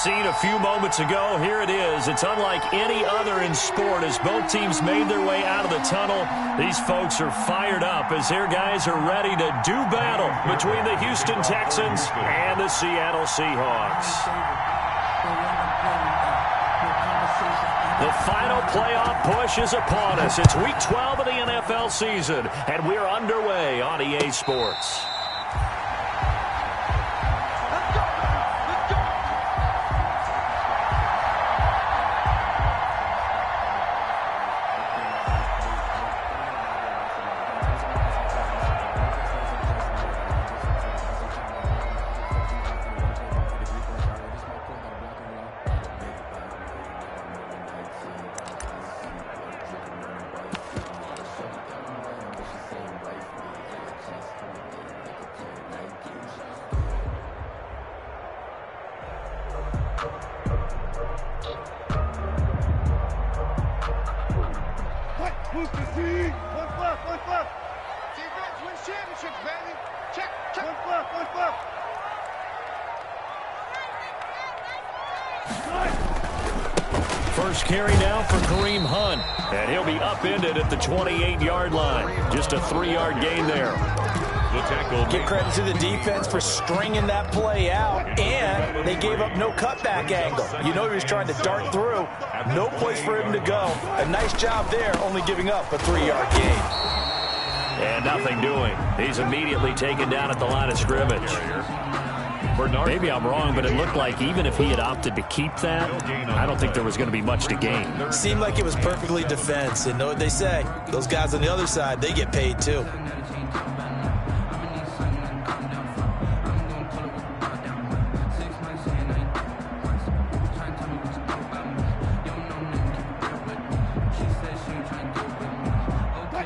scene a few moments ago. Here it is. It's unlike any other in sport as both teams made their way out of the tunnel. These folks are fired up as their guys are ready to do battle between the Houston Texans and the Seattle Seahawks. The final playoff push is upon us. It's Week 12 of the NFL season, and we're underway on EA Sports. First carry now for Kareem Hunt, and he'll be upended at the 28-yard line. Just a 3-yard gain there. Give credit to the defense for stringing that play out, and they gave up no cutback angle. You know he was trying to dart through. No place for him to go. A nice job there, only giving up a 3-yard gain. And nothing doing. He's immediately taken down at the line of scrimmage. Maybe I'm wrong, but it looked like even if he had opted to keep that, I don't think there was going to be much to gain. Seemed like it was perfectly defense. And know what they say? Those guys on the other side, they get paid too.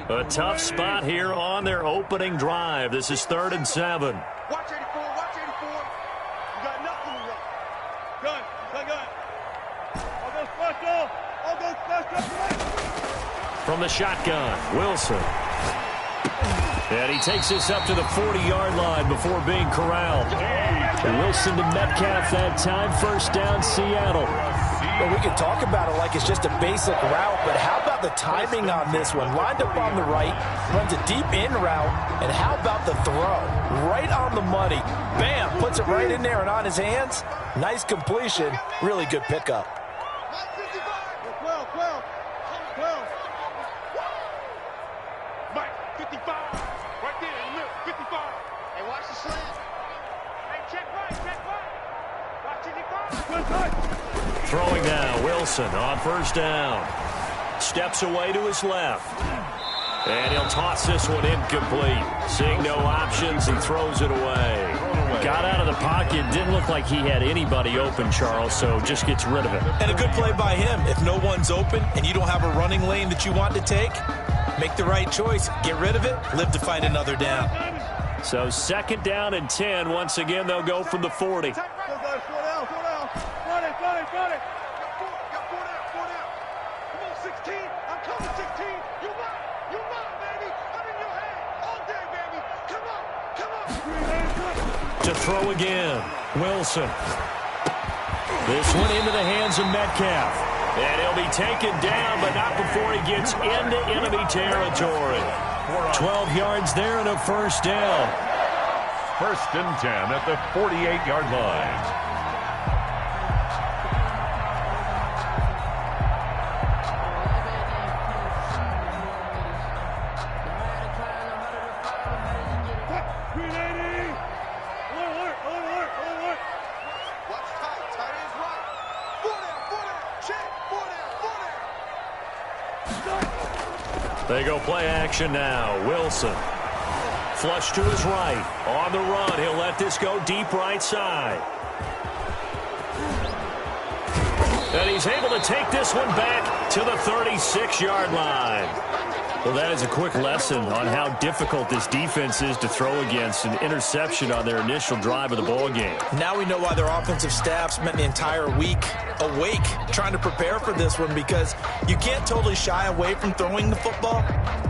A tough spot here on their opening drive. This is 3rd and 7. Watch 84, watch 84. You got nothing to run. Gun. I'll go special. From the shotgun, Wilson. And he takes this up to the 40-yard line before being corralled. Wilson to Metcalf that time. First down, Seattle. Well, we could talk about it like it's just a basic route, but how about the timing on this one? Lined up on the right, runs a deep in route, and how about the throw? Right on the money. Bam, puts it right in there and on his hands. Nice completion. Really good pickup. 12. Mike, 55. Right there in the middle, 55. Hey, watch the slant. Hey, check right. Watch 85. Throwing now, Wilson on first down. Steps away to his left. And he'll toss this one incomplete. Seeing no options, he throws it away. Got out of the pocket, didn't look like he had anybody open, Charles, so just gets rid of it. And a good play by him. If no one's open and you don't have a running lane that you want to take, make the right choice. Get rid of it, live to find another down. So 2nd down and 10. Once again, they'll go from the 40. Slow down. Run it. Got 4 down. Come on, 16. I'm coming, 16. You run, baby. I'm in your head all day, baby. Come on. To throw again, Wilson. This one into the hands of Metcalf. And he'll be taken down, but not before he gets into enemy territory. 12 yards there and a first down. 1st and 10 at the 48-yard line. They go play action now. Wilson. Flush to his right. On the run. He'll let this go deep right side. And he's able to take this one back to the 36-yard line. Well, that is a quick lesson on how difficult this defense is to throw against. An interception on their initial drive of the ball game. Now we know why their offensive staff spent the entire week awake trying to prepare for this one, because you can't totally shy away from throwing the football,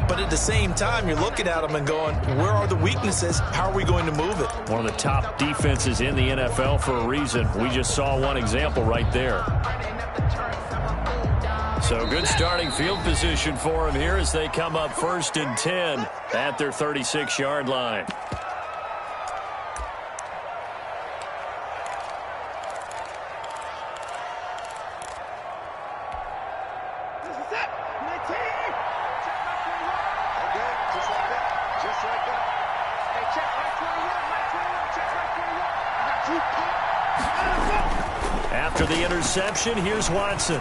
but at the same time, you're looking at them and going, where are the weaknesses? How are we going to move it? One of the top defenses in the NFL for a reason. We just saw one example right there. So good starting field position for them here as they come up 1st and 10 at their 36-yard line. After the interception, here's Watson.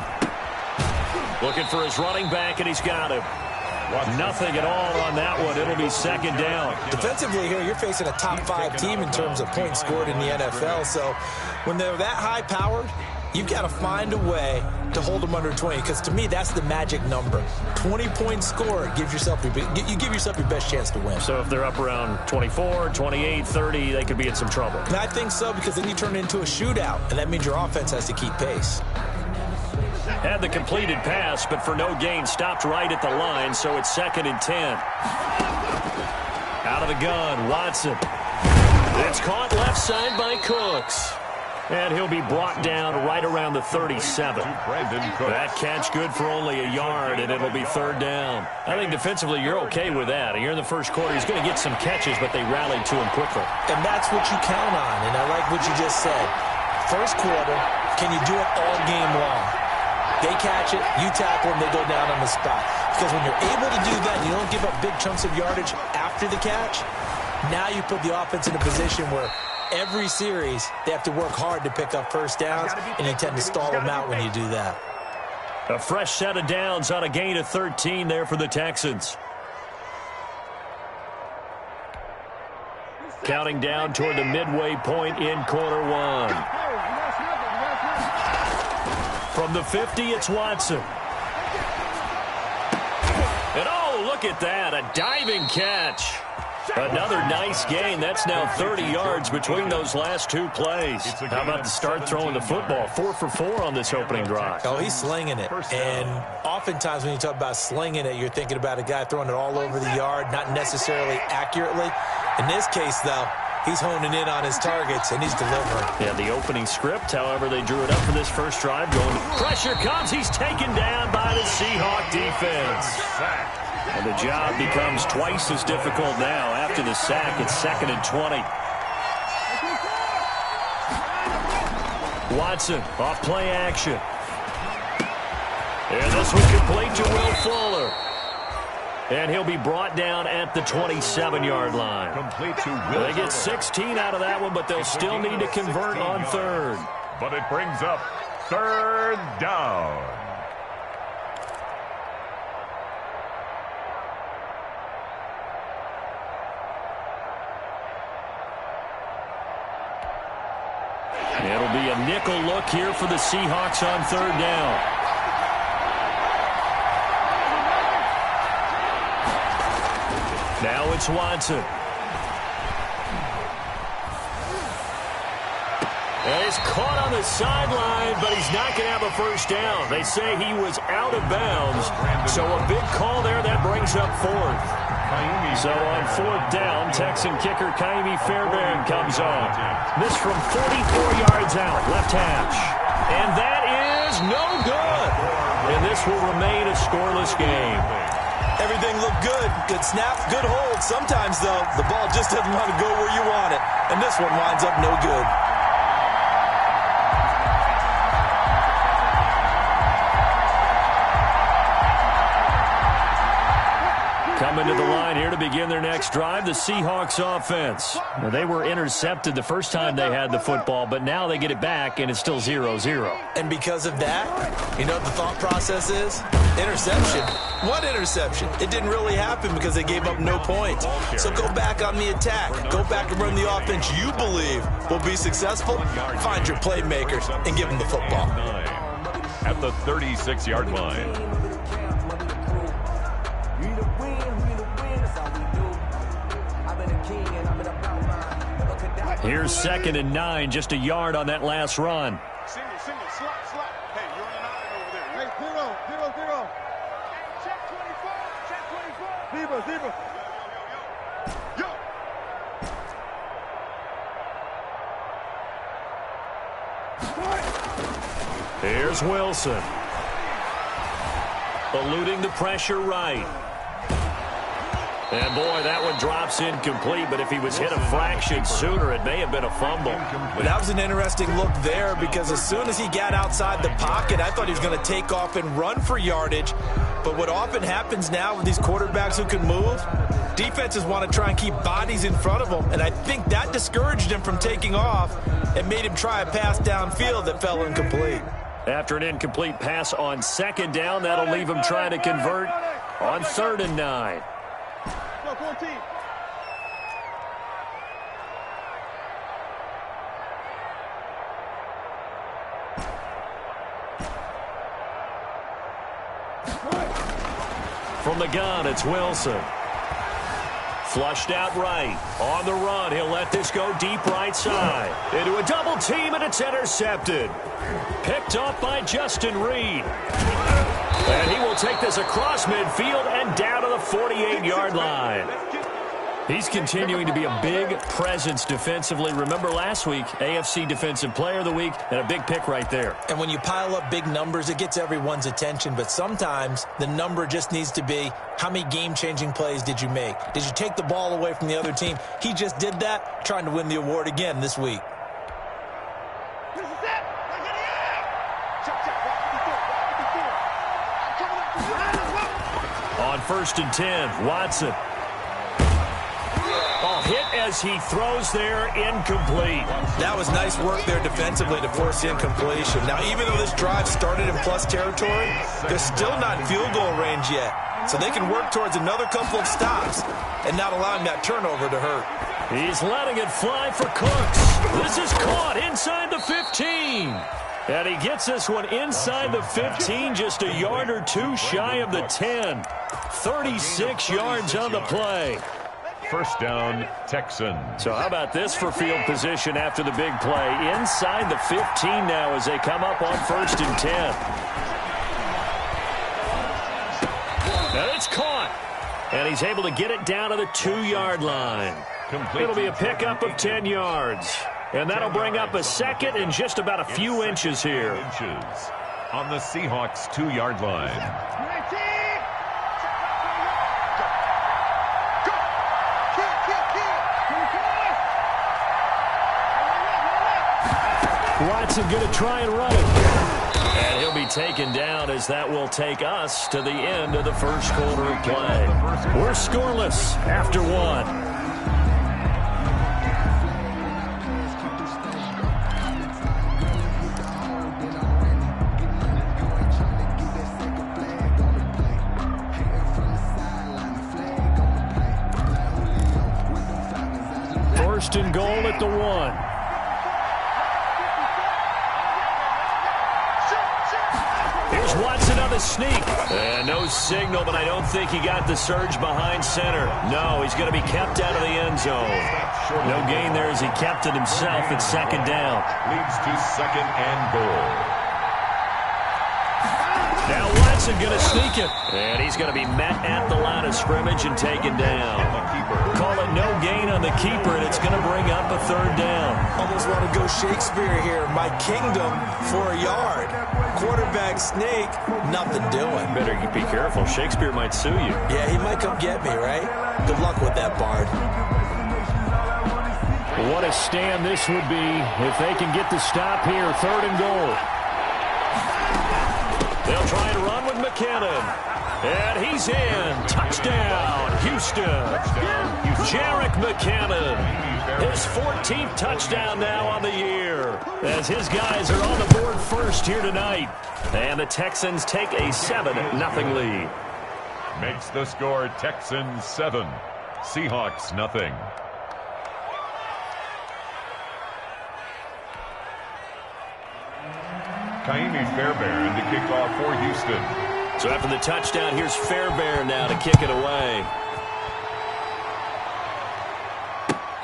Looking for his running back, and he's got him. Nothing at all on that one. It'll be 2nd down. Defensively here, you're facing a top 5 team in terms of points scored in the NFL. So when they're that high-powered, you've got to find a way to hold them under 20, because to me, that's the magic number. 20 points scored, you give yourself your best chance to win. So if they're up around 24, 28, 30, they could be in some trouble. And I think so, because then you turn it into a shootout, and that means your offense has to keep pace. Had the completed pass, but for no gain, stopped right at the line, so it's 2nd and 10. Out of the gun, Watson. It's caught left side by Cooks. And he'll be brought down right around the 37. That catch good for only a yard, and it'll be 3rd down. I think defensively you're okay with that. Here in the first quarter, he's going to get some catches, but they rallied to him quickly. And that's what you count on, and I like what you just said. First quarter, can you do it all game long? They catch it, you tackle them, they go down on the spot. Because when you're able to do that, you don't give up big chunks of yardage after the catch, now you put the offense in a position where every series they have to work hard to pick up first downs, and you tend to stall them out when you do that. A fresh set of downs on a gain of 13 there for the Texans. Counting down toward the midway point in quarter 1. From the 50, it's Watson. And oh, look at that, a diving catch. Another nice gain. That's now 30 yards between those last 2 plays. How about to start throwing the football? 4 for 4 on this opening drive. Oh, he's slinging it. And oftentimes when you talk about slinging it, you're thinking about a guy throwing it all over the yard, not necessarily accurately. In this case, though, he's honing in on his targets, and he's delivering. Yeah, the opening script, however, they drew it up for this first drive. Going, pressure comes. He's taken down by the Seahawk defense. And the job becomes twice as difficult now. After the sack, it's 2nd and 20. Watson, off play action. And this one complete to Will Fuller. And he'll be brought down at the 27-yard line. Complete to Will. They get 16 out of that one, but they'll still need to convert on 3rd. But it brings up 3rd down. It'll be a nickel look here for the Seahawks on 3rd down. Now it's Watson. And he's caught on the sideline, but he's not going to have a first down. They say he was out of bounds, so a big call there. That brings up 4th. So on 4th down, Texan kicker Kaimi Fairbairn comes on. This from 44 yards out, left hash. And that is no good. And this will remain a scoreless game. Everything looked good. Good snap, good hold. Sometimes, though, the ball just doesn't want to go where you want it. And this one winds up no good. Coming to the line here to begin their next drive, the Seahawks offense. Now, they were intercepted the first time they had the football, but now they get it back, and it's still 0-0. And because of that, you know what the thought process is? Interception. What interception? It didn't really happen because they gave up no points. So go back on the attack. Go back and run the offense you believe will be successful. Find your playmakers and give them the football. At the 36-yard line. Here's 2nd and 9, just a yard on that last run. Single, slot. Hey, you're on an island over there. Hey, zero. Check 24. Zebra. Yo. Here's Wilson. Eluding the pressure right. And, boy, that one drops incomplete, but if he was hit a fraction sooner, it may have been a fumble. But that was an interesting look there because as soon as he got outside the pocket, I thought he was going to take off and run for yardage. But what often happens now with these quarterbacks who can move, defenses want to try and keep bodies in front of them, and I think that discouraged him from taking off and made him try a pass downfield that fell incomplete. After an incomplete pass on 2nd down, that'll leave him trying to convert on 3rd and 9. Go, 14. From the gun, it's Wilson. Flushed out right. On the run, he'll let this go deep right side. Into a double team, and it's intercepted. Picked off by Justin Reed. And he will take this across midfield and down to the 48-yard line. He's continuing to be a big presence defensively. Remember last week, AFC Defensive Player of the Week, and a big pick right there. And when you pile up big numbers, it gets everyone's attention. But sometimes the number just needs to be, how many game-changing plays did you make? Did you take the ball away from the other team? He just did that, trying to win the award again this week. This is it. Look at it. Check. On 1st and 10, Watson. Hit as he throws there, incomplete. That was nice work there defensively to force the incompletion. Now, even though this drive started in plus territory, they're still not in field goal range yet. So they can work towards another couple of stops and not allowing that turnover to hurt. He's letting it fly for Cooks. This is caught inside the 15. And he gets this one inside the 15, just a yard or two shy of the 10. 36 yards on the play. 1st down, Texans. So how about this for field position after the big play? Inside the 15 now as they come up on 1st and 10. And it's caught. And he's able to get it down to the 2-yard line. It'll be a pickup of 10 yards. And that'll bring up a 2nd and just about a few inches here. On the Seahawks 2-yard line. Watson going to try and run it. And he'll be taken down as that will take us to the end of the 1st quarter of play. We're scoreless after 1. First and goal at the 1. Watson on the sneak. And no signal, but I don't think he got the surge behind center. No, he's going to be kept out of the end zone. No gain there as he kept it himself at 2nd down. Leads to 2nd and goal. Now Watson going to sneak it. And he's going to be met at the line of scrimmage and taken down. Call it no gain on the keeper, and it's going to bring up a 3rd down. Almost want to go Shakespeare here. My kingdom for a yard. Quarterback snake, nothing doing. Better be careful. Shakespeare might sue you. Yeah, he might come get me, right? Good luck with that, Bard. What a stand this would be if they can get the stop here. 3rd and goal. They'll try and run with McKinnon. And he's in. Touchdown, Houston. Jerick McKinnon. His 14th touchdown now on the year. As his guys are on the board first here tonight. And the Texans take a 7-0 lead. Makes the score Texans 7, Seahawks nothing. Kaimi Fairbairn to kick off for Houston. So after the touchdown, here's Fairbairn now to kick it away.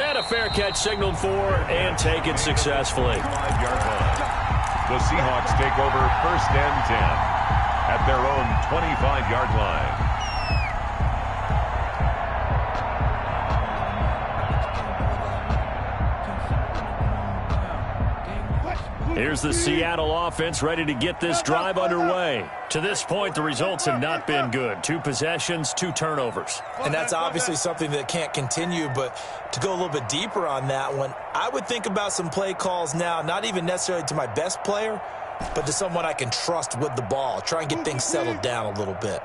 And a a fair catch signaled for and taken successfully. 5-yard line. The Seahawks take over 1st and 10 at their own 25-yard line. Here's the Seattle offense ready to get this drive underway. To this point, the results have not been good. 2 possessions, 2 turnovers. And that's obviously something that can't continue, but to go a little bit deeper on that one, I would think about some play calls now, not even necessarily to my best player, but to someone I can trust with the ball. Try and get things settled down a little bit.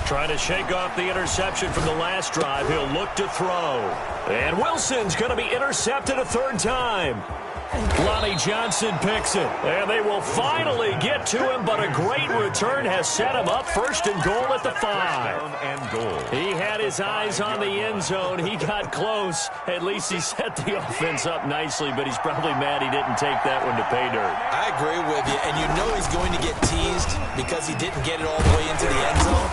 Trying to shake off the interception from the last drive. He'll look to throw. And Wilson's going to be intercepted a 3rd time. Lonnie Johnson picks it, and they will finally get to him, but a great return has set him up 1st and goal at the 5. He had his eyes on the end zone. He got close. At least he set the offense up nicely, but he's probably mad he didn't take that one to pay dirt. I agree with you, and you know he's going to get teased because he didn't get it all the way into the end zone.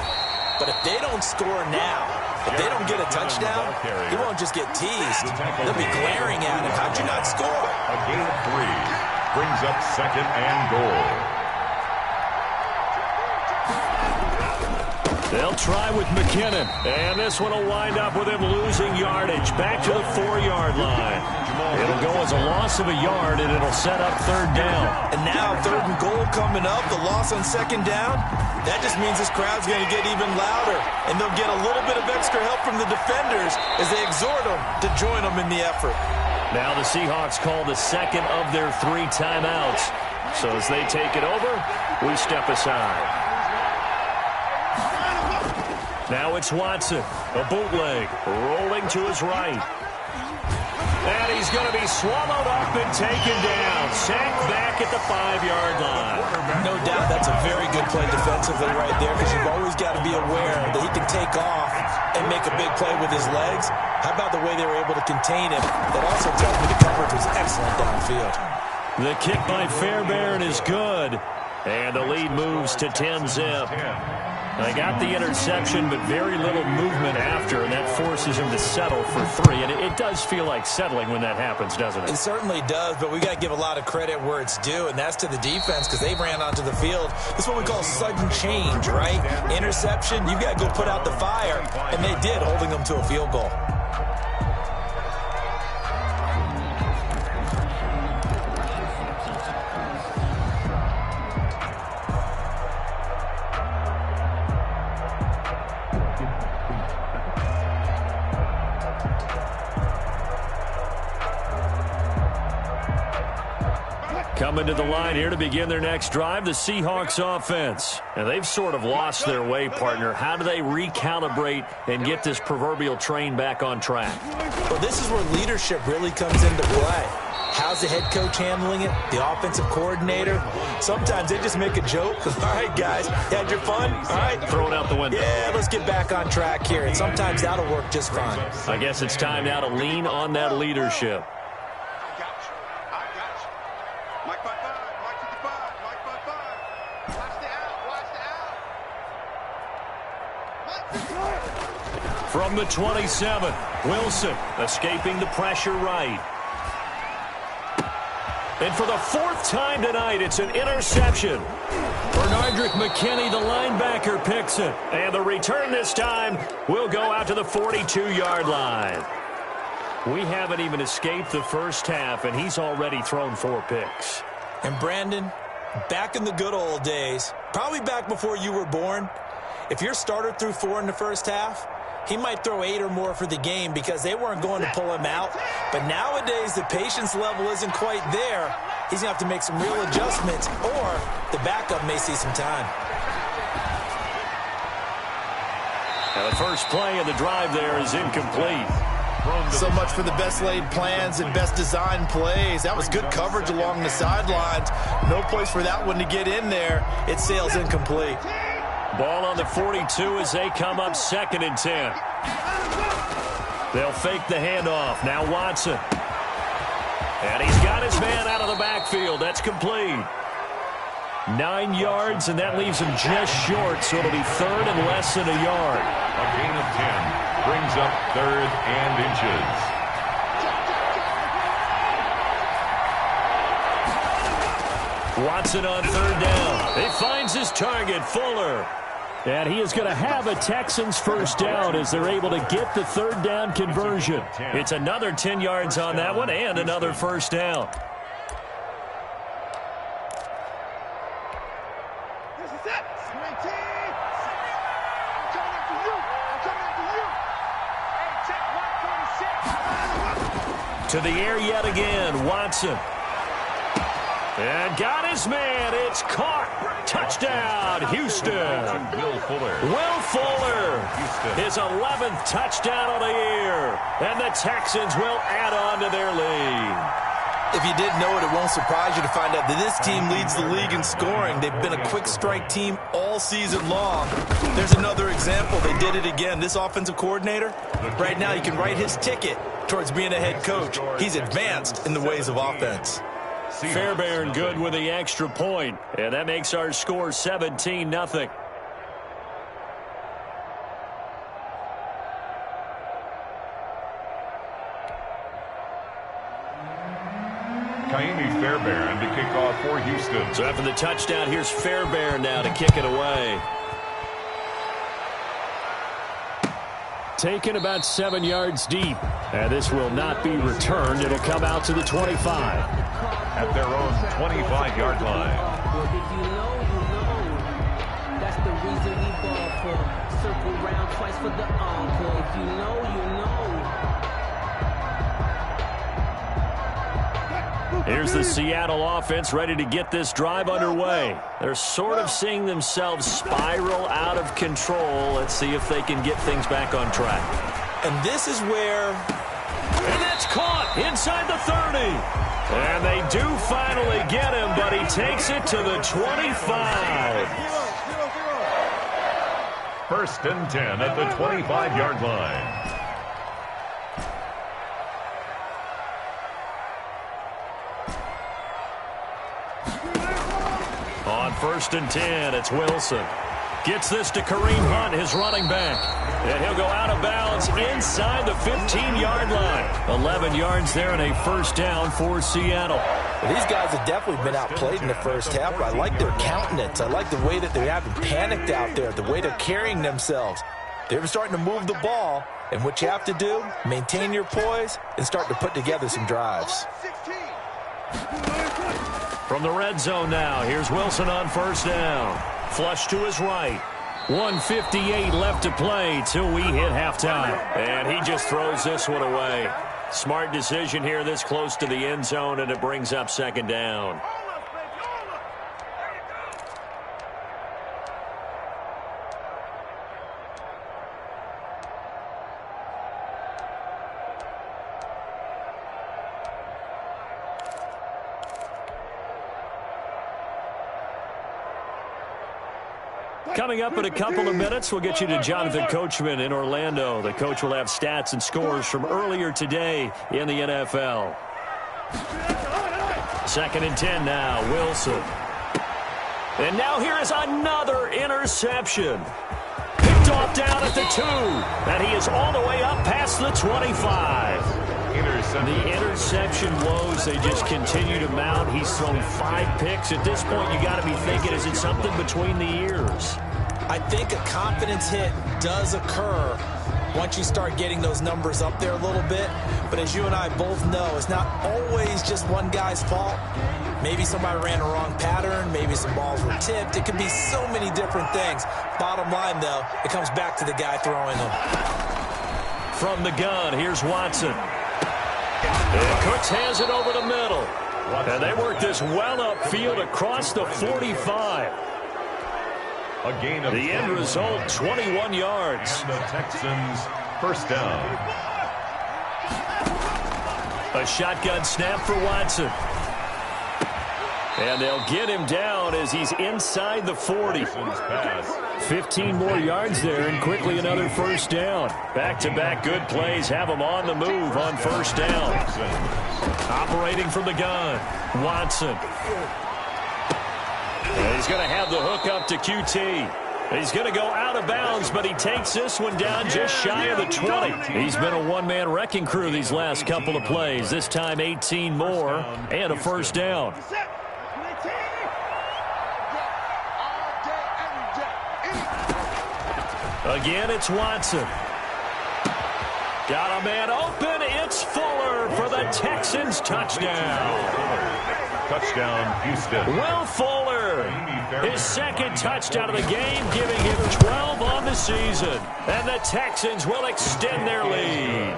But if they don't score now, if they don't get a touchdown, he won't just get teased. They'll be glaring at him. How'd you not score? A gain of 3 brings up 2nd and goal. They'll try with McKinnon, and this one will wind up with him losing yardage. Back to the 4-yard line. It'll go as a loss of a yard, and it'll set up 3rd down. And now 3rd and goal coming up, the loss on 2nd down. That just means this crowd's going to get even louder, and they'll get a little bit of extra help from the defenders as they exhort them to join them in the effort. Now the Seahawks call the 2nd of their 3 timeouts. So as they take it over, we step aside. Now it's Watson, a bootleg, rolling to his right. And he's going to be swallowed up and taken down. Sacked back at the 5-yard line. No doubt that's a very good play defensively right there, because you've always got to be aware that he can take off and make a big play with his legs. How about the way they were able to contain him? That also tells me the coverage was excellent downfield. The kick by Fairbairn is good. And the lead moves to 10-zip. They got the interception, but very little movement after, and that forces him to settle for 3. And it does feel like settling when that happens, doesn't it? It certainly does, but we got to give a lot of credit where it's due, and that's to the defense, because they ran onto the field. This is what we call sudden change, right? Interception, you got to go put out the fire, and they did, holding them to a field goal. Coming to the line here to begin their next drive, the Seahawks offense. And they've sort of lost their way, partner. How do they recalibrate and get this proverbial train back on track? Well, this is where leadership really comes into play. How's the head coach handling it? The offensive coordinator? Sometimes they just make a joke. All right, guys, you had your fun? All right. Throw it out the window. Yeah, let's get back on track here. And sometimes that'll work just fine. I guess it's time now to lean on that leadership. From the 27, Wilson escaping the pressure right. And for the 4th time tonight, it's an interception. Bernardrick McKinney, the linebacker, picks it. And the return this time will go out to the 42-yard line. We haven't even escaped the first half, and he's already thrown 4 picks. And Brandon, back in the good old days, probably back before you were born, if your starter threw 4 in the first half, he might throw 8 or more for the game because they weren't going to pull him out. But nowadays, the patience level isn't quite there. He's going to have to make some real adjustments, or the backup may see some time. Now the first play of the drive there is incomplete. So much for the best laid plans and best designed plays. That was good coverage along the sidelines. No place for that one to get in there. It sails incomplete. Ball on the 42 as they come up 2nd and 10. They'll fake the handoff. Now Watson. And he's got his man out of the backfield. That's complete. 9 yards, and that leaves him just short, so it'll be 3rd and less than a yard. A gain of 10 brings up 3rd and inches. Watson on third down. He finds his target, Fuller. And he is going to have a Texans first down as they're able to get the third down conversion. It's another 10 yards on that one and another first down. This is it. 19. I'm coming after you. I'm coming after you. Hey, check 146. To the air yet again, Watson. And got his man. It's caught. Touchdown, Houston. Will Fuller. Will Fuller. Houston. His 11th touchdown of the year. And the Texans will add on to their lead. If you didn't know it, it won't surprise you to find out that this team leads the league in scoring. They've been a quick strike team all season long. There's another example. They did it again. This offensive coordinator, right now, you can write his ticket towards being a head coach. He's advanced in the ways of offense. Fairbairn good with the extra point. And that makes our score 17-0. Kaimi Fairbairn to kick off for Houston. So after the touchdown, here's Fairbairn now to kick it away. Taken about 7 yards deep. And this will not be returned. It'll come out to the 25. At their own 25-yard line. Well, if you know, you know. That's the reason we ball for. Circle round twice for the encore. If you know, you know. Here's the Seattle offense ready to get this drive underway. They're sort of seeing themselves spiral out of control. Let's see if they can get things back on track. And this is where... And that's caught inside the 30. And they do finally get him, but he takes it to the 25. First and 10 at the 25-yard line. On first and 10, it's Wilson. Gets this to Kareem Hunt, his running back. And he'll go out of bounds inside the 15-yard line. 11 yards there and a first down for Seattle. Well, these guys have definitely been outplayed in the first half, but I like their countenance. I like the way that they haven't panicked out there, the way they're carrying themselves. They're starting to move the ball, and what you have to do, maintain your poise and start to put together some drives. 16. From the red zone now, here's Wilson on first down. Flush to his right. 1:58 left to play till we hit halftime. And he just throws this one away. Smart decision here this close to the end zone, and it brings up second down. Coming up in a couple of minutes, we'll get you to Jonathan Coachman in Orlando. The coach will have stats and scores from earlier today in the NFL. Second and 10 now, Wilson. And now here is another interception. Picked off down at the 2. And he is all the way up past the 25. The interception woes, they just continue to mount. He's thrown 5 picks. At this point, you got to be thinking, is it something between the ears? I think a confidence hit does occur once you start getting those numbers up there a little bit. But as you and I both know, it's not always just one guy's fault. Maybe somebody ran a wrong pattern. Maybe some balls were tipped. It could be so many different things. Bottom line, though, it comes back to the guy throwing them. From the gun, here's Watson. And Cooks has it over the middle. And they work this well upfield across the 45. A gain of the end result, 21 yards. And the Texans first down. A shotgun snap for Watson. And they'll get him down as he's inside the 40. 15 more yards there, and quickly another first down. Back-to-back good plays have him on the move on first down. Operating from the gun, Watson. And he's going to have the hook up to QT. He's going to go out of bounds, but he takes this one down just shy of the 20. He's been a one-man wrecking crew these last couple of plays. This time 18 more and a first down. Again, it's Watson. Got a man open. It's Fuller for the Texans touchdown. Touchdown, Houston. Will Fuller, his second touchdown of the game, giving him 12 on the season. And the Texans will extend their lead.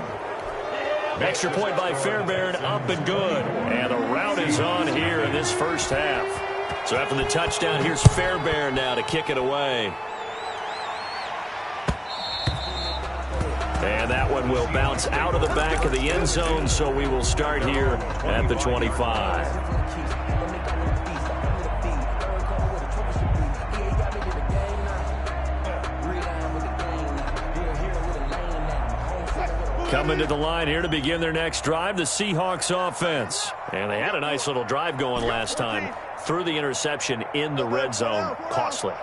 Extra point by Fairbairn, up and good. And the rout is on here in this first half. So after the touchdown, here's Fairbairn now to kick it away. And that one will bounce out of the back of the end zone, so we will start here at the 25. Coming to the line here to begin their next drive, the Seahawks offense. And they had a nice little drive going last time. Threw the interception in the red zone. Costly.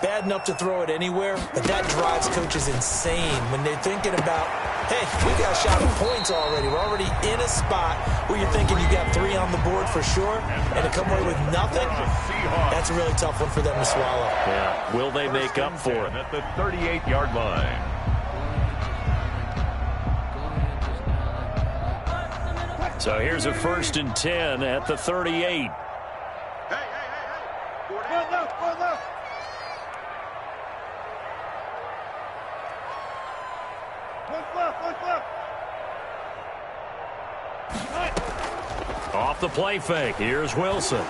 Bad enough to throw it anywhere, but that drives coaches insane when they're thinking about, hey, we got a shot at points already. We're already in a spot where you're thinking you got 3 on the board for sure, and to come away with nothing, that's a really tough one for them to swallow. Yeah. Will they make up for it? At the 38-yard line. So here's a 1st and 10 at the 38. Off the play fake. Here's Wilson.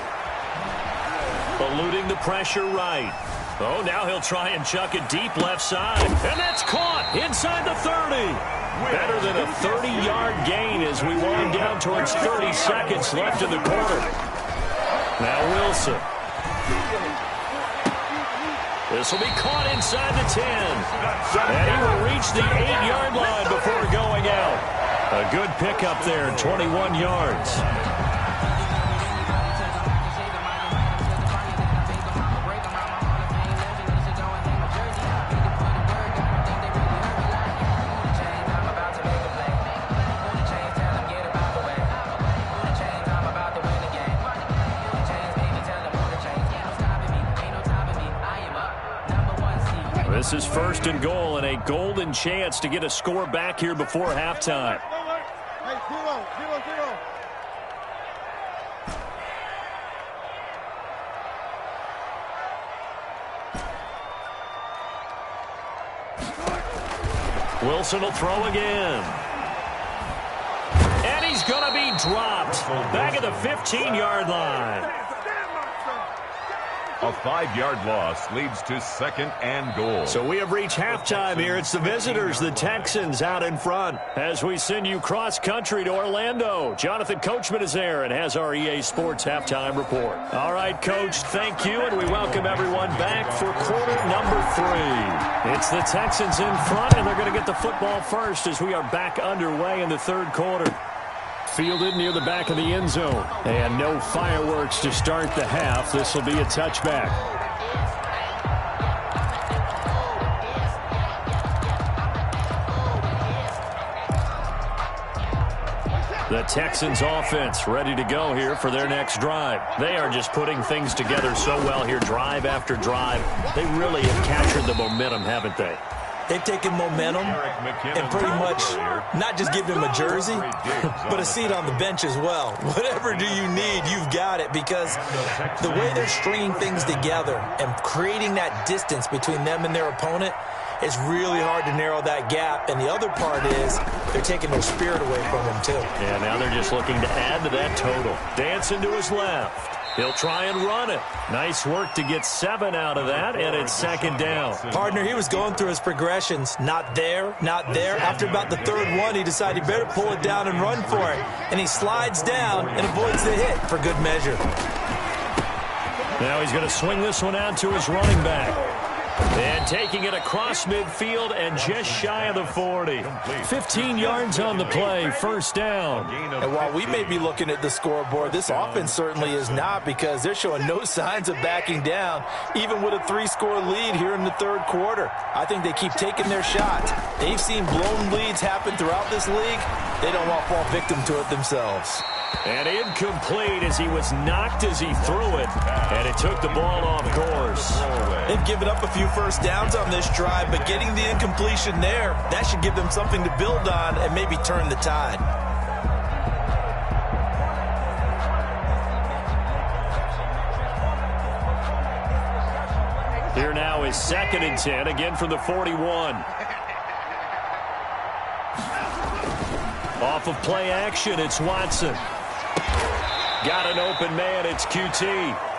Eluding the pressure right. Oh, now he'll try and chuck it deep left side. And that's caught inside the 30. Better than a 30-yard gain as we wind down towards 30 seconds left in the quarter. Now Wilson. This will be caught inside the 10. And he will reach the 8-yard line before going out. A good pickup there, 21 yards. This is 1st and goal and a golden chance to get a score back here before halftime. Hey, 0-0-0. Wilson will throw again. And he's going to be dropped back at the 15-yard line. A 5-yard loss leads to 2nd and goal. So we have reached halftime here. It's the visitors, the Texans, out in front. As we send you cross-country to Orlando, Jonathan Coachman is there and has our EA Sports halftime report. All right, Coach, thank you, and we welcome everyone back for quarter number 3. It's the Texans in front, and they're going to get the football first as we are back underway in the 3rd quarter. Fielded near the back of the end zone. And no fireworks to start the half. This will be a touchback. The Texans offense ready to go here for their next drive. They are just putting things together so well here, drive after drive. They really have captured the momentum, haven't they? They've taken momentum and pretty much not just given him a jersey, but a seat on the bench as well. Whatever do you need, you've got it, because the way they're stringing things together and creating that distance between them and their opponent, it's really hard to narrow that gap. And the other part is they're taking their spirit away from them, too. Yeah, now they're just looking to add to that total. Dancing to his left. He'll try and run it. Nice work to get 7 out of that, and it's 2nd down. Partner, he was going through his progressions. Not there, not there. After about the 3rd one, he decided he better pull it down and run for it. And he slides down and avoids the hit for good measure. Now he's going to swing this one out to his running back. And taking it across midfield and just shy of the 40. 15 yards on the play, 1st down. And while we may be looking at the scoreboard, this offense certainly is not, because they're showing no signs of backing down, even with a 3-score lead here in the 3rd quarter. I think they keep taking their shots. They've seen blown leads happen throughout this league. They don't want to fall victim to it themselves. And incomplete as he was knocked as he threw it. And it took the ball off course. They've given up a few first downs on this drive, but getting the incompletion there, that should give them something to build on and maybe turn the tide. Here now is 2nd and 10, again from the 41. Off of play action, it's Watson. Got an open man, it's QT.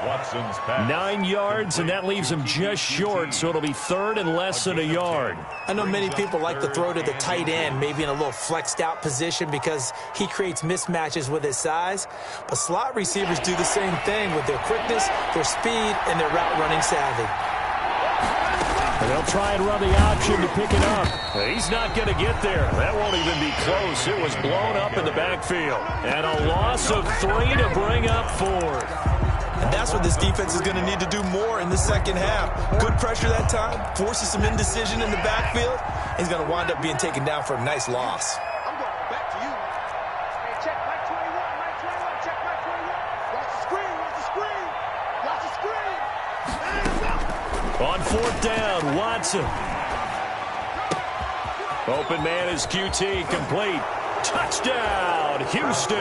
Watson's pass. 9 yards, and that leaves him just short, so it'll be 3rd and less than a yard. I know many people like to throw to the tight end, maybe in a little flexed out position because he creates mismatches with his size. But slot receivers do the same thing with their quickness, their speed, and their route running savvy. And they'll try and run the option to pick it up. He's not going to get there. That won't even be close. It was blown up in the backfield. And a loss of 3 to bring up 4th. And that's what this defense is going to need to do more in the second half. Good pressure that time, forces some indecision in the backfield. He's going to wind up being taken down for a nice loss. I'm going back to you. Hey, check Mike 21, Mike 21, check Mike 21. Watch the screen, watch the screen. Watch the screen. On 4th down, Watson. Open man is QT, complete. Touchdown, Houston.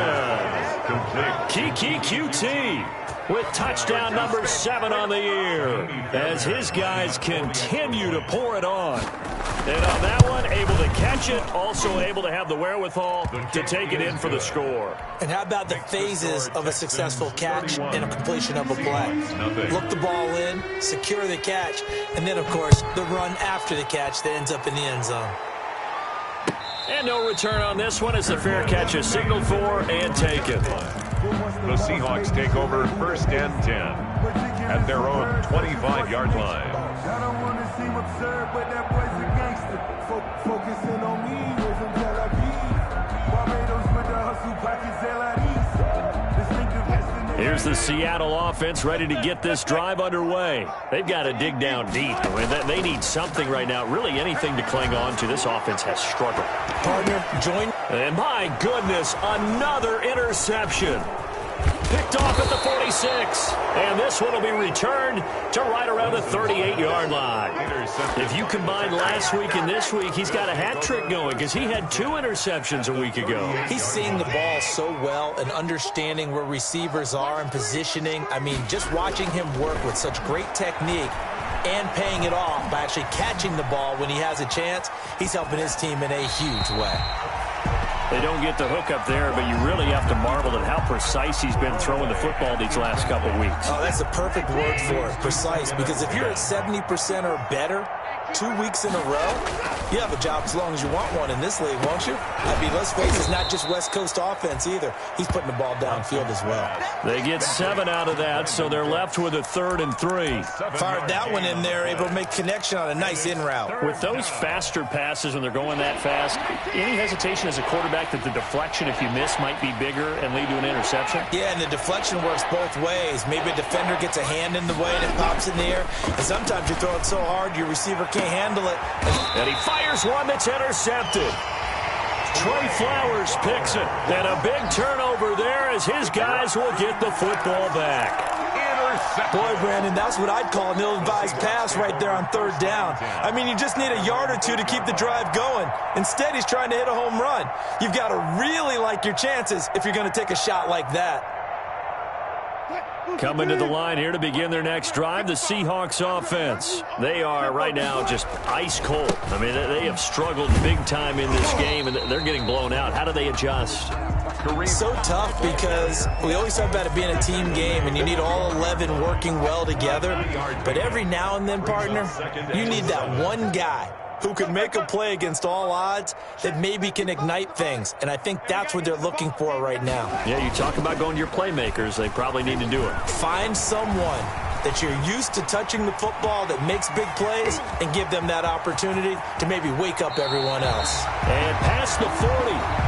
Kiki QT with touchdown number 7 on the year as his guys continue to pour it on. And on that one, able to catch it, also able to have the wherewithal to take it in for the score. And how about the phases of a successful catch and a completion of a play? Look the ball in, secure the catch, and then, of course, the run after the catch that ends up in the end zone. And no return on this one as the fair catch is signaled for and taken. The Seahawks take over 1st and 10 at their own 25-yard line. I don't want to seem absurd, but that boy's a gangster. Focusing on me, was from Tel Aviv. Barbados with the hustle, pockets Here's the Seattle offense ready to get this drive underway. They've got to dig down deep. I mean, they need something right now, really anything to cling on to. This offense has struggled. Partner, join. And my goodness, another interception. Picked off at the 46. And this one will be returned to right around the 38-yard line. If you combine last week and this week, he's got a hat trick going because he had 2 interceptions a week ago. He's seeing the ball so well and understanding where receivers are and positioning. I mean, just watching him work with such great technique and paying it off by actually catching the ball when he has a chance, he's helping his team in a huge way. They don't get the hook up there, but you really have to marvel at how precise he's been throwing the football these last couple weeks. Oh, that's the perfect word for it, precise, because if you're at 70% or better 2 weeks in a row, you have a job as long as you want one in this league, won't you? I mean, let's face it, it's not just West Coast offense either. He's putting the ball downfield as well. They get 7 out of that, so they're left with a 3rd and 3. Fired that one in there, able to make connection on a nice in route. With those faster passes when they're going that fast, any hesitation as a quarterback that the deflection, if you miss, might be bigger and lead to an interception? Yeah, and the deflection works both ways. Maybe a defender gets a hand in the way and it pops in the air, and sometimes you throw it so hard your receiver can't handle it. And he fires one that's intercepted. Trey Flowers picks it. And a big turnover there as his guys will get the football back. Boy, Brandon, that's what I'd call an ill-advised pass right there on 3rd down. I mean, you just need a yard or 2 to keep the drive going. Instead, he's trying to hit a home run. You've got to really like your chances if you're going to take a shot like that. Coming to the line here to begin their next drive, the Seahawks offense. They are right now just ice cold. I mean, they have struggled big time in this game, and they're getting blown out. How do they adjust? So tough because we always talk about it being a team game, and you need all 11 working well together. But every now and then, partner, you need that one guy who can make a play against all odds that maybe can ignite things. And I think that's what they're looking for right now. Yeah, you talk about going to your playmakers. They probably need to do it. Find someone that you're used to touching the football that makes big plays and give them that opportunity to maybe wake up everyone else. And past the 40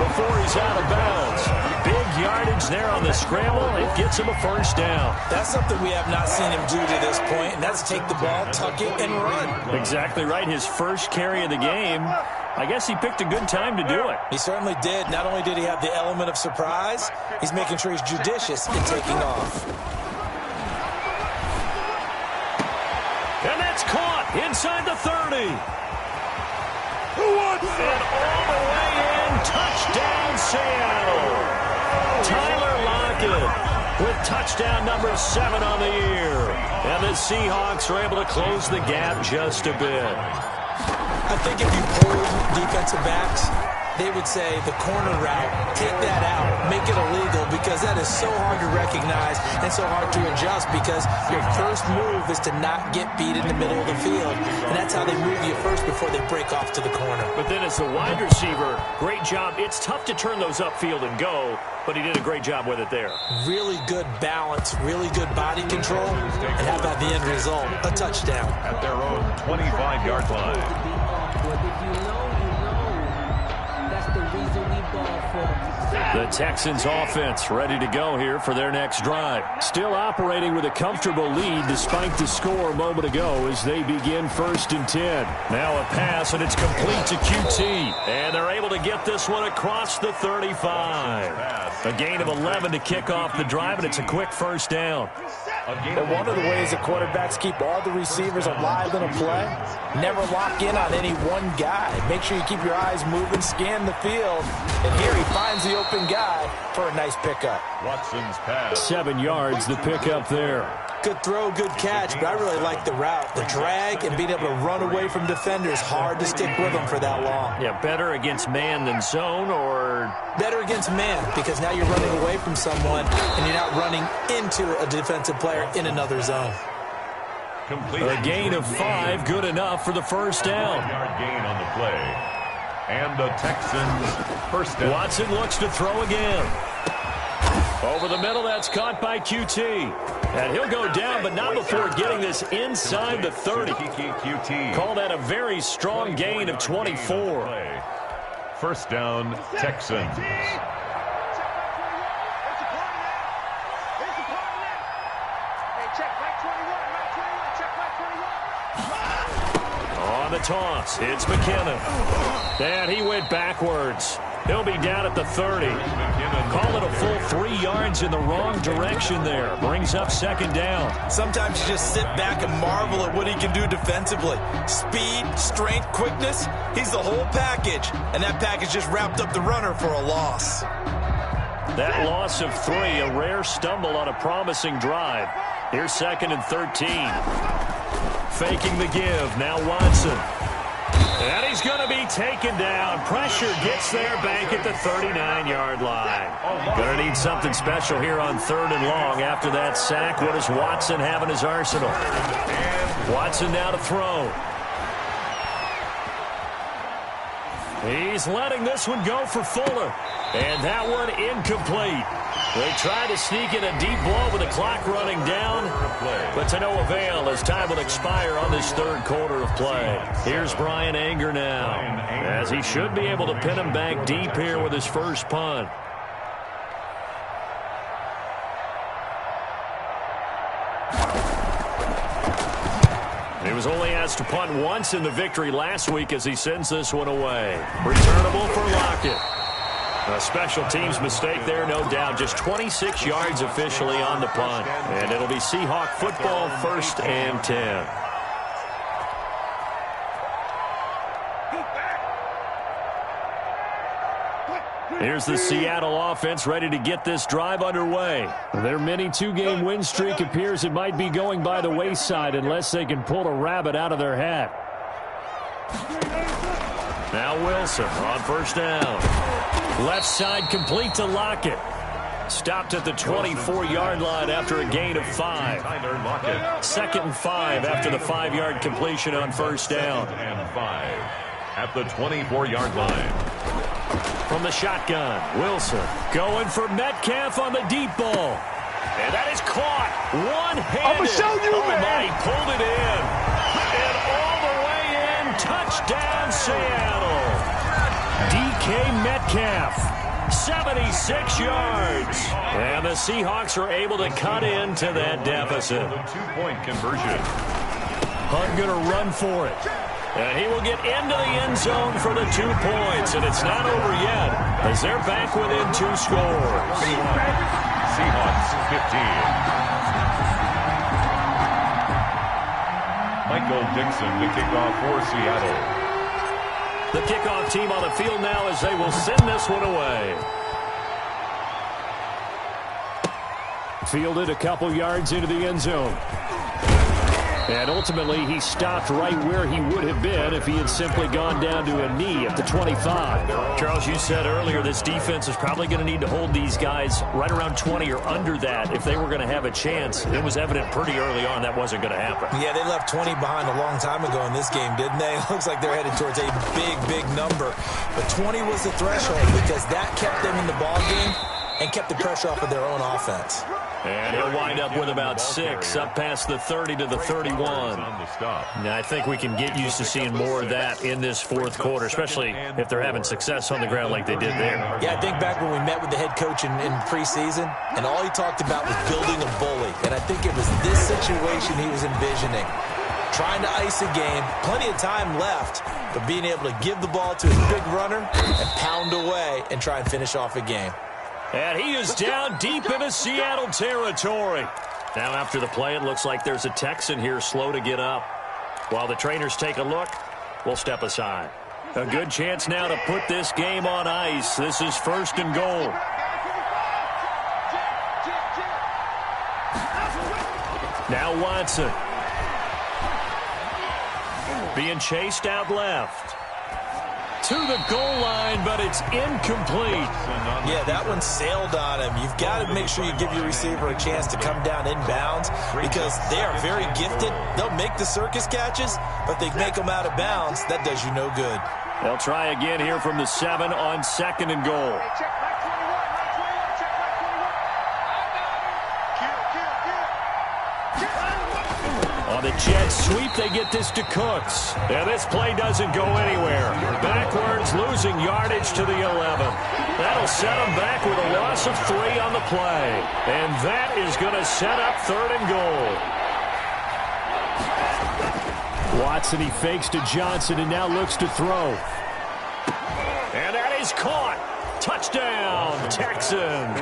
before he's out of bounds. Big yardage there on the scramble. It gets him a 1st down. That's something we have not seen him do to this point, and that's take the ball, tuck it, and run. Exactly right. His first carry of the game. I guess he picked a good time to do it. He certainly did. Not only did he have the element of surprise, he's making sure he's judicious in taking off. That's caught inside the 30. And all the way in. Touchdown, Seattle. Tyler Lockett with touchdown number 7 on the year. And the Seahawks are able to close the gap just a bit. I think if you polled defensive backs, they would say the corner route, take that out, make it illegal, because that is so hard to recognize and so hard to adjust, because your first move is to not get beat in the middle of the field, and that's how they move you first before they break off to the corner. But then as the wide receiver, great job. It's tough to turn those upfield and go, but he did a great job with it there. Really good balance, really good body control, and how about the end result? A touchdown. At their own 25-yard line. The Texans offense ready to go here for their next drive. Still operating with a comfortable lead despite the score a moment ago as they begin 1st and 10. Now a pass, and it's complete to QT. And they're able to get this one across the 35. A gain of 11 to kick off the drive, and it's a quick first down. And one of the ways that quarterbacks keep all the receivers alive in a play, never lock in on any one guy. Make sure you keep your eyes moving, scan the field, and here he finds the open guy for a nice pickup. Watson's pass. 7 yards, the pickup there. Good throw, good catch, but I really like the route. The drag and being able to run away from defenders, hard to stick with them for that long. Yeah, better against man than zone, or? Better against man, because now you're running away from someone and you're not running into a defensive player in another zone. Complete. A gain of 5, good enough for the first down. 5-yard gain on the play. And the Texans first down. Watson looks to throw again. Over the middle, that's caught by QT. And he'll go down, but not before getting this inside the 30. Call that a very strong gain of 24. First down, Texans. On the toss, it's McKinnon. And he went backwards. He'll be down at the 30. Call it a full 3 yards in the wrong direction there. Brings up second down. Sometimes you just sit back and marvel at what he can do defensively. Speed, strength, quickness, he's the whole package. And that package just wrapped up the runner for a loss. That loss of 3, a rare stumble on a promising drive. Here's 2nd and 13. Faking the give, now Watson. And he's going to be taken down. Pressure gets there back at the 39-yard line. Going to need something special here on 3rd and long after that sack. What does Watson have in his arsenal? Watson now to throw. He's letting this one go for Fuller. And that one incomplete. They tried to sneak in a deep ball with the clock running down, but to no avail as time will expire on this 3rd quarter of play. Here's Brian Anger now, as he should be able to pin him back deep here with his first punt. He was only asked to punt once in the victory last week as he sends this one away. Returnable for Lockett. A special teams mistake there, no doubt. Just 26 yards officially on the punt. And it'll be Seahawk football, 1st and 10. Here's the Seattle offense ready to get this drive underway. Their mini 2-game win streak appears it might be going by the wayside unless they can pull a rabbit out of their hat. Now Wilson on 1st down. Left side complete to Lockett. Stopped at the 24-yard line after a gain of 5. 2nd and 5 after the 5-yard completion on 1st down. And 5 at the 24-yard line. From the shotgun, Wilson going for Metcalf on the deep ball. And that is caught one-handed. I'm going to show you, man. My, he pulled it in. And all the way in, touchdown Seattle. DK Metcalf, 76 yards. And the Seahawks are able to cut into that deficit. The 2-point conversion. Hunt going to run for it. And he will get into the end zone for the 2 points. And it's not over yet as they're back within 2 scores. Seahawks 15. Michael Dixon to kick off for Seattle. The kickoff team on the field now as they will send this one away. Fielded a couple yards into the end zone. And ultimately, he stopped right where he would have been if he had simply gone down to a knee at the 25. Charles, you said earlier this defense is probably going to need to hold these guys right around 20 or under that if they were going to have a chance. It was evident pretty early on that wasn't going to happen. Yeah, they left 20 behind a long time ago in this game, didn't they? It looks like they're headed towards a big number. But 20 was the threshold because that kept them in the ball game and kept the pressure off of their own offense. And he'll wind up with about 6, up past the 30 to the 31. Now, I think we can get used to seeing more of that in this fourth quarter, especially if they're having success on the ground like they did there. Yeah, I think back when we met with the head coach in preseason, and all he talked about was building a bully. And I think it was this situation he was envisioning. Trying to ice a game, plenty of time left, but being able to give the ball to his big runner and pound away and try and finish off a game. And he is down deep into Seattle territory. Now after the play, it looks like there's a Texan here slow to get up. While the trainers take a look, we'll step aside. A good chance now to put this game on ice. This is 1st and goal. Now Watson. Being chased out left. To the goal line, but it's incomplete. Yeah, that one sailed on him. You've got to make sure you give your receiver a chance to come down inbounds because they are very gifted. They'll make the circus catches, but they make them out of bounds. That does you no good. They'll try again here from the 7 on 2nd and goal. On the jet sweep, they get this to Cooks. And this play doesn't go anywhere. Backwards, losing yardage to the 11. That'll set them back with a loss of 3 on the play. And that is going to set up 3rd and goal. Watson, he fakes to Johnson and now looks to throw. And that is caught. Touchdown, Texans.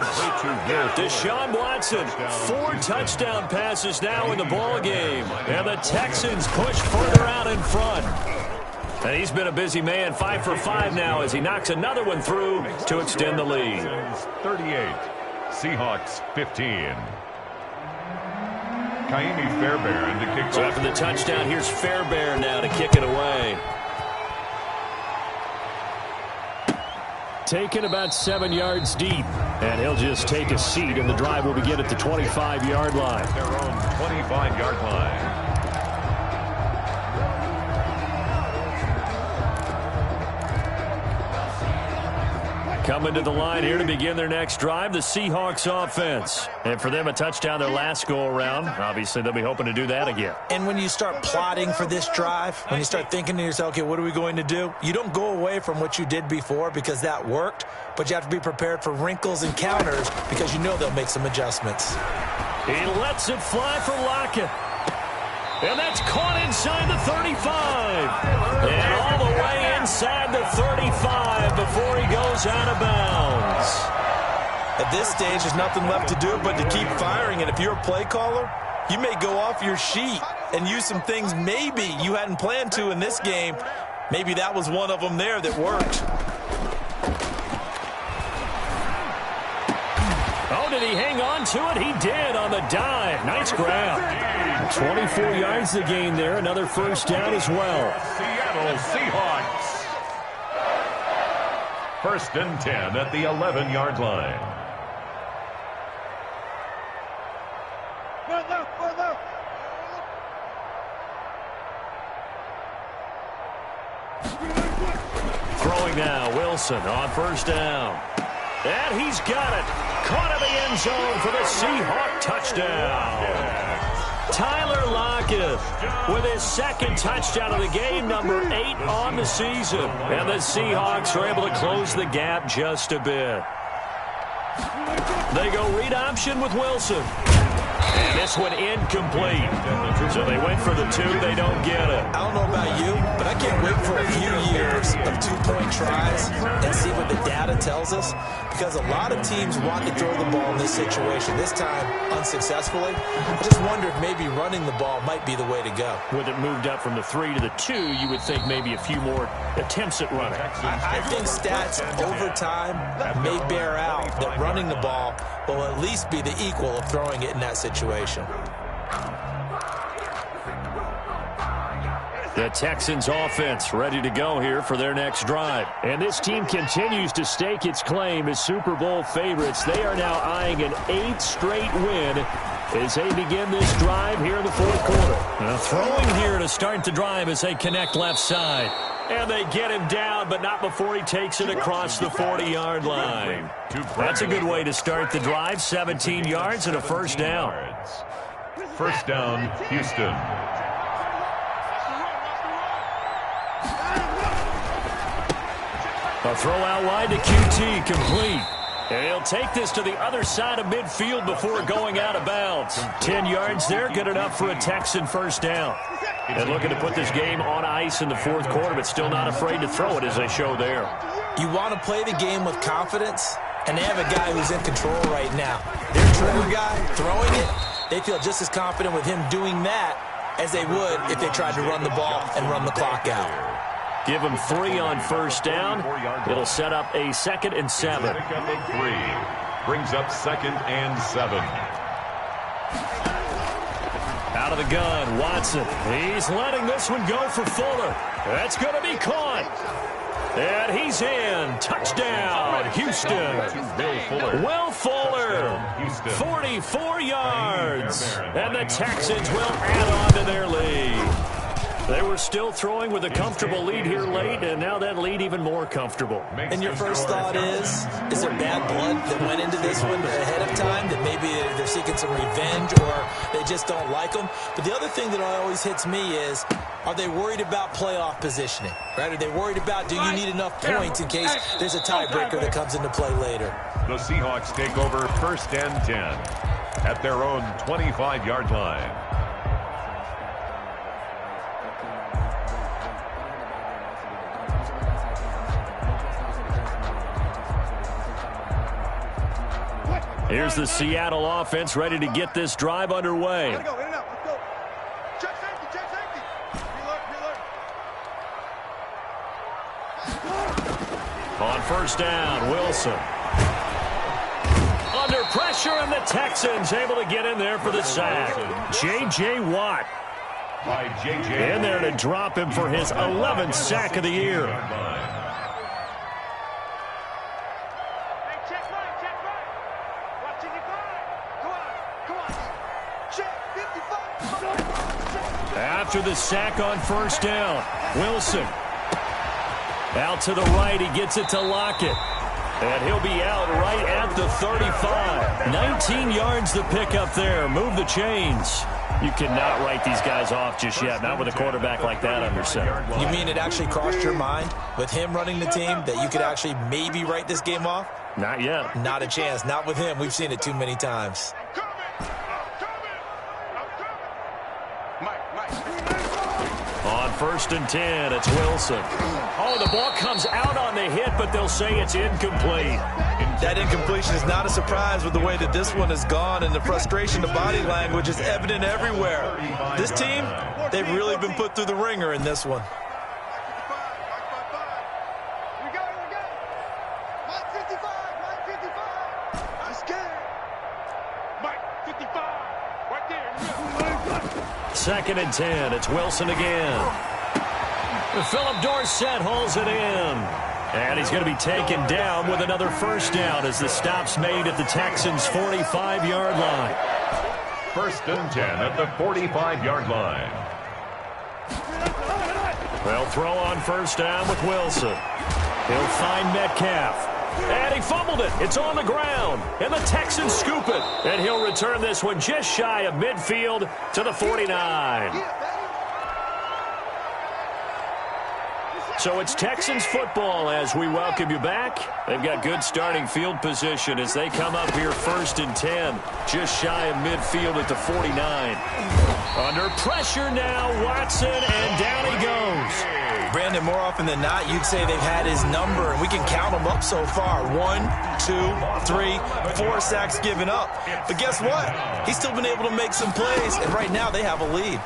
Deshaun Watson, 4 touchdown passes now in the ball game. And the Texans push further out in front. And he's been a busy man, 5 for 5 now as he knocks another one through to extend the lead. 38, Seahawks 15. Kaimi Fairbairn to kick off. So after the touchdown, here's Fairbairn now to kick it away. Taken about 7 yards deep. And he'll just take a seat, and the drive will begin at the 25-yard line. Their own 25-yard line. Coming to the line here to begin their next drive, the Seahawks offense. And for them, a touchdown their last go-around. Obviously, they'll be hoping to do that again. And when you start plotting for this drive, when you start thinking to yourself, okay, what are we going to do? You don't go away from what you did before because that worked, but you have to be prepared for wrinkles and counters because you know they'll make some adjustments. He lets it fly for Lockett. And that's caught inside the 35. And all the way inside the 35 before he goes out of bounds. At this stage, there's nothing left to do but to keep firing. And if you're a play caller, you may go off your sheet and use some things maybe you hadn't planned to in this game. Maybe that was one of them there that worked. Oh, did he hang on to it? He did on the dive. Nice grab. 24 yards to gain there. Another first down as well. Seattle Seahawks. 1st and 10 at the 11-yard line. Throwing now, Wilson on 1st down. And he's got it. Caught in the end zone for the Seahawk touchdown. Tyler Lockett with his 2nd touchdown of the game, number 8 on the season. And the Seahawks are able to close the gap just a bit. They go read option with Wilson. And this one incomplete. So they went for the 2. They don't get it. I don't know about you, but I can't wait for a few years of 2-point tries and see what the data tells us, because a lot of teams want to throw the ball in this situation, this time unsuccessfully. I just wonder if maybe running the ball might be the way to go. With it moved up from the 3 to the 2, you would think maybe a few more attempts at running. I think stats over time may bear out that running the ball will at least be the equal of throwing it in that situation. The Texans offense ready to go here for their next drive. And this team continues to stake its claim as Super Bowl favorites. They are now eyeing an 8th straight win as they begin this drive here in the 4th quarter. Throwing here to start the drive as they connect left side. And they get him down, but not before he takes it across the 40-yard line. That's a good way to start the drive. 17 yards and a first down. First down, Houston. A throw out wide to QT, complete. And he'll take this to the other side of midfield before going out of bounds. 10 yards there, good enough for a Texan first down. And looking to put this game on ice in the 4th quarter, but still not afraid to throw it as they show there. You want to play the game with confidence, and they have a guy who's in control right now. Their trigger guy throwing it, they feel just as confident with him doing that as they would if they tried to run the ball and run the clock out. Give him 3 on first down. It'll set up a 2nd and 7. Pick up of 3. Brings up 2nd and 7. Out of the gun, Watson. He's letting this one go for Fuller. That's going to be caught. And he's in. Touchdown, Houston. Will Fuller, 44 yards. And the Texans will add on to their lead. They were still throwing with a comfortable lead here late, and now that lead even more comfortable. And your first thought is there bad blood that went into this one ahead of time, that maybe they're seeking some revenge or they just don't like them? But the other thing that always hits me is, are they worried about playoff positioning? Right? Are they worried about, do you need enough points in case there's a tiebreaker that comes into play later? The Seahawks take over 1st and 10 at their own 25-yard line. Here's the Seattle offense ready to get this drive underway. Let's go. Check safety. Reload. On first down, Wilson. Under pressure, and the Texans able to get in there for the sack. J.J. Watt By J.J. in there to drop him for his 11th sack of the year. After the sack on first down, Wilson. Out to the right, he gets it to Lockett. And he'll be out right at the 35. 19 yards to pick up there. Move the chains. You cannot write these guys off just yet, not with a quarterback like that under center. You mean it actually crossed your mind with him running the team that you could actually maybe write this game off? Not yet. Not a chance. Not with him. We've seen it too many times. On first and 10, it's Wilson. Oh, the ball comes out on the hit, but they'll say it's incomplete. That incompletion is not a surprise with the way that this one has gone, and the frustration, the body language is evident everywhere. This team, they've really been put through the ringer in this one. Second and 10, it's Wilson again. Philip Dorsett hauls it in. And he's going to be taken down with another first down as the stop's made at the Texans' 45-yard line. 1st and 10 at the 45-yard line. They'll throw on first down with Wilson. He'll find Metcalf. And he fumbled it. It's on the ground. And the Texans scoop it. And he'll return this one just shy of midfield to the 49. So it's Texans football as we welcome you back. They've got good starting field position as they come up here 1st and 10, just shy of midfield at the 49. Under pressure now, Watson, and down he goes. Brandon, more often than not, you'd say they've had his number, and we can count them up so far. 1, 2, 3, 4 sacks given up. But guess what? He's still been able to make some plays, and right now they have a lead.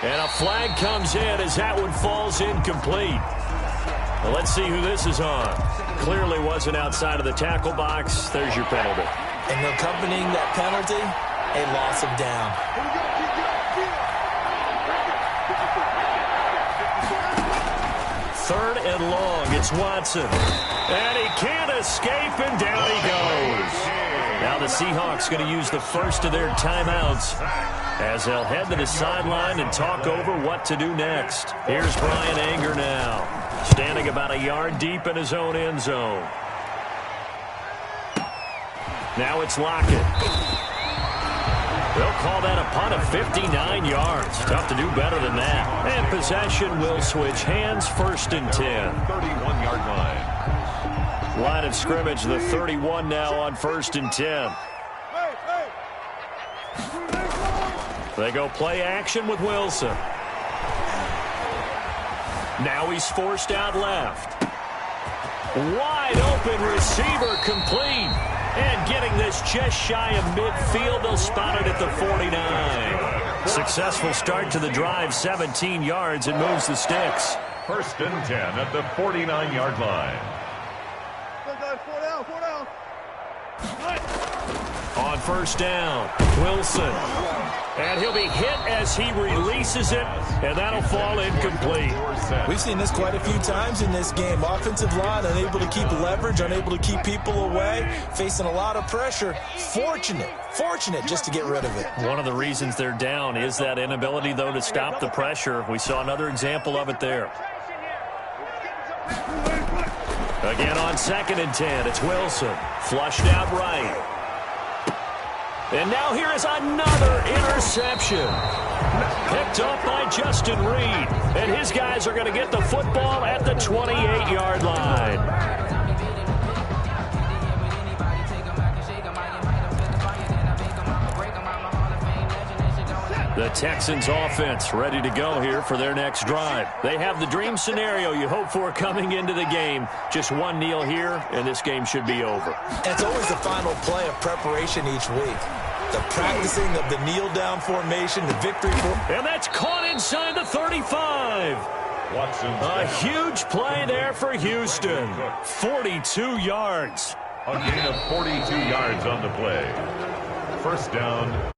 And a flag comes in as that one falls incomplete. Well, let's see who this is on. Clearly wasn't outside of the tackle box. There's your penalty. And accompanying that penalty, a loss of down. 3rd and long. It's Watson. And he can't escape, and down he goes. Now the Seahawks going to use the first of their timeouts as they'll head to the sideline and talk over what to do next. Here's Brian Anger now, standing about a yard deep in his own end zone. Now it's Lockett. They'll call that a punt of 59 yards. Tough to do better than that. And possession will switch hands, 1st and 10. 31-yard line. Line of scrimmage, the 31 now on 1st and 10. They go play action with Wilson. Now he's forced out left. Wide open receiver complete. And getting this just shy of midfield, they'll spot it at the 49. Successful start to the drive, 17 yards, and moves the sticks. 1st and 10 at the 49-yard line. On 1st down, Wilson. And he'll be hit as he releases it, and that'll fall incomplete. We've seen this quite a few times in this game. Offensive line unable to keep leverage, unable to keep people away, facing a lot of pressure. Fortunate just to get rid of it. One of the reasons they're down is that inability, though, to stop the pressure. We saw another example of it there. Again on 2nd and 10, it's Wilson. Flushed out right. And now here is another interception. Picked off by Justin Reed. And his guys are going to get the football at the 28-yard line. The Texans offense ready to go here for their next drive. They have the dream scenario you hope for coming into the game. Just one kneel here, and this game should be over. It's always the final play of preparation each week. The practicing of the kneel-down formation, the victory form. And that's caught inside the 35. A huge play there for Houston. 42 yards. A gain of 42 yards on the play. 1st down.